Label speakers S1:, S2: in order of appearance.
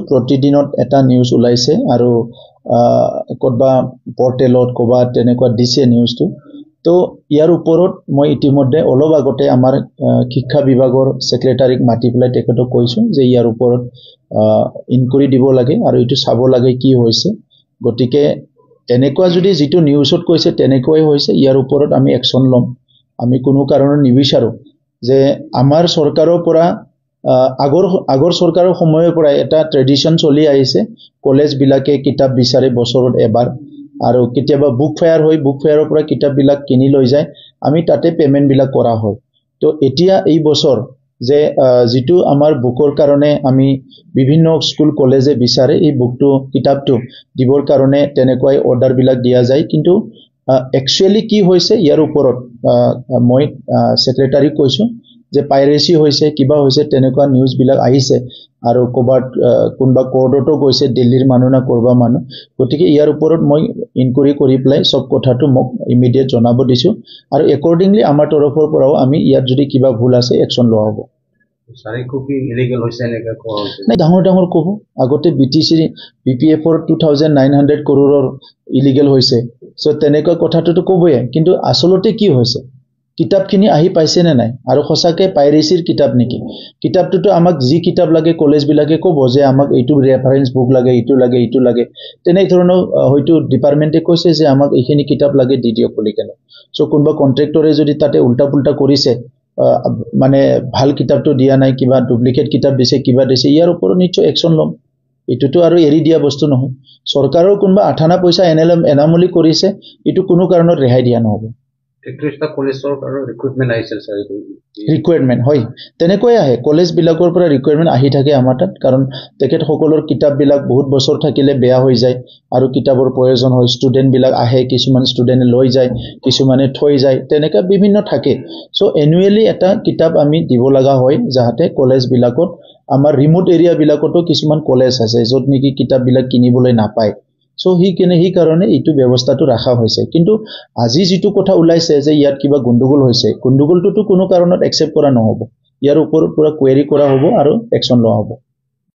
S1: প্ৰতিদিনত এটা নিউজ ওলাইছে আৰু কতবা পৰ্টেলত কবা তেনেকুৱা দিছে নিউজটো তো ইয়াৰ ওপৰত মই ইতিমধ্যে অলপ আগতে আমাৰ শিক্ষা বিভাগৰ সেক্ৰেটাৰীক মাতি পেলাই তেখেতক কৈছো যে ইয়াৰ ওপৰত ইনকুৱাৰি দিব লাগে আৰু এটো চাব লাগে কি হৈছে গতিকে তেনেকুৱা যদি যেটো নিউজত কৈছে তেনেকুৱাই হৈছে ইয়াৰ ওপৰত আমি একচন লম আমি কোনো কাৰণত নিবিচাৰো যে আমাৰ চৰকাৰৰ পৰা আগৰ চৰকাৰৰ সময়ৰ পৰা এটা ট্ৰেডিশন চলি আহিছে কলেজ বিলাকে কিতাপ বিচাৰে বছৰত এবাৰ আৰু কেতিয়াবা বুক ফেয়াৰ হয় বুক ফেয়াৰৰ পৰা কিতাপ বিলাক কিনি লৈ যায় আমি তাতে পেমেন্ট বিলাক কৰা হয় তো এতিয়া এই বছৰ যে যেটো আমাৰ বুকৰ কাৰণে আমি বিভিন্ন স্কুল কলেজে বিচাৰে এই বুকটো কিতাপটো দিবৰ কাৰণে তেনেকৈ অৰ্ডাৰ বিলাক দিয়া যায় কিন্তু একচুয়ালি কি হৈছে ইয়াৰ ওপৰত মই সেক্ৰেটাৰী কৈছো যে পাইৰেসি হৈছে কিবা হৈছে তেনেকুৱা নিউজ বিলাক আহিছে আৰু কবাত কোনবা কোৰ্টতো গৈছে দিল্লীৰ মানুহ না কৰবা মানুহ গতিকে ইয়াৰ ওপৰত মই ইনকুৱাৰি কৰি প্লাই সব কথাটো মোক ইমিডিয়েট জনাব দিছো আৰু একৰ্ডিংলি আমাৰ তৰফৰ পৰাও আমি ইয়াত যদি কিবা ভুল আছে একচন লোৱা হ'ব
S2: সাৰি কপি ইলিগেল হৈছে নেকি কোৱা হৈছে
S1: নাই ডাঙৰ কব আগতে বিটিসি বিপিএফৰ 2900 কৰোৰৰ ইলিগেল হৈছে সো তেনেকুৱা কথাটো কবয়ে কিন্তু আসলতে কি হৈছে কিতাপখিনি আহি পাইছে নে নাই আৰু খসাকে পাইৰেসিৰ কিতাপ নেকি কিতাপটো আমাক যি কিতাপ লাগে কলেজ বিলাকে কব যে আমাক এইটো ৰেফাৰেন্স বুক লাগে এইটো লাগে তেনে ধৰণৰ হয়তো ডিপাৰ্টমেন্টে কৈছে যে আমাক এইখিনি কিতাপ লাগে দি দিয়ক বুলি কেনে সো কোনবা কন্ট্ৰাক্টৰে যদি তাতে উল্টা পুল্টা কৰিছে মানে ভাল কিতাপটো দিয়া নাই কিবা ডুপ্লিকেট কিতাপ দিছে কিবা দিছে ইয়াৰ ওপৰত নিশ্চয় একচন লম এটোটো আৰু এৰি দিয়া বস্তু নহয় চৰকাৰৰ কোনবা আঠানা পইচা এনামলি কৰিছে এটো কোনো কাৰণত ৰেহাই দিয়া নহব
S2: একট্ৰিস্টা কলেজৰ আৰু ৰিক্ৰুটমেন্ট আহিছিল স্যাৰ
S1: ৰিকুৱাৰমেন্ট হয় তেনেকৈ আহে কলেজ বিলাকৰ পৰা ৰিকুৱাৰমেন্ট আহি থাকে আমাৰ তাত কাৰণ তেখেত সকলৰ কিতাপ বিলাক বহুত বছৰ থাকিলে বেয়া হৈ যায় আৰু কিতাপৰ প্ৰয়োজন হয় ষ্টুডেন্ট বিলাক আহে কিছুমান ষ্টুডেন্টে লৈ যায় কিছুমানে থৈ যায় তেনেকা বিভিন্ন থাকে সো এনুৱেলি এটা কিতাপ আমি দিব লগা হয় যাহাতে কলেজ বিলাকত আমাৰ ৰিমোট এৰিয়া বিলাকতো কিছুমান কলেজ আছে যত নেকি কিতাপ বিলাক কিনিবলৈ নাপায় সো হি কাৰণে এইটো ব্যৱস্থাটো ৰাখা হৈছে কিন্তু আজি যেটো কথা ওলাইছে যে ইয়াত কিবা গণ্ডগোল হৈছে গণ্ডগোলটো কোনো কাৰণত একচেপ্ট কৰা নহব ইয়াৰ ওপৰত পুৰা কোৱেৰি কৰা হ'ব আৰু একচন লোৱা হ'ব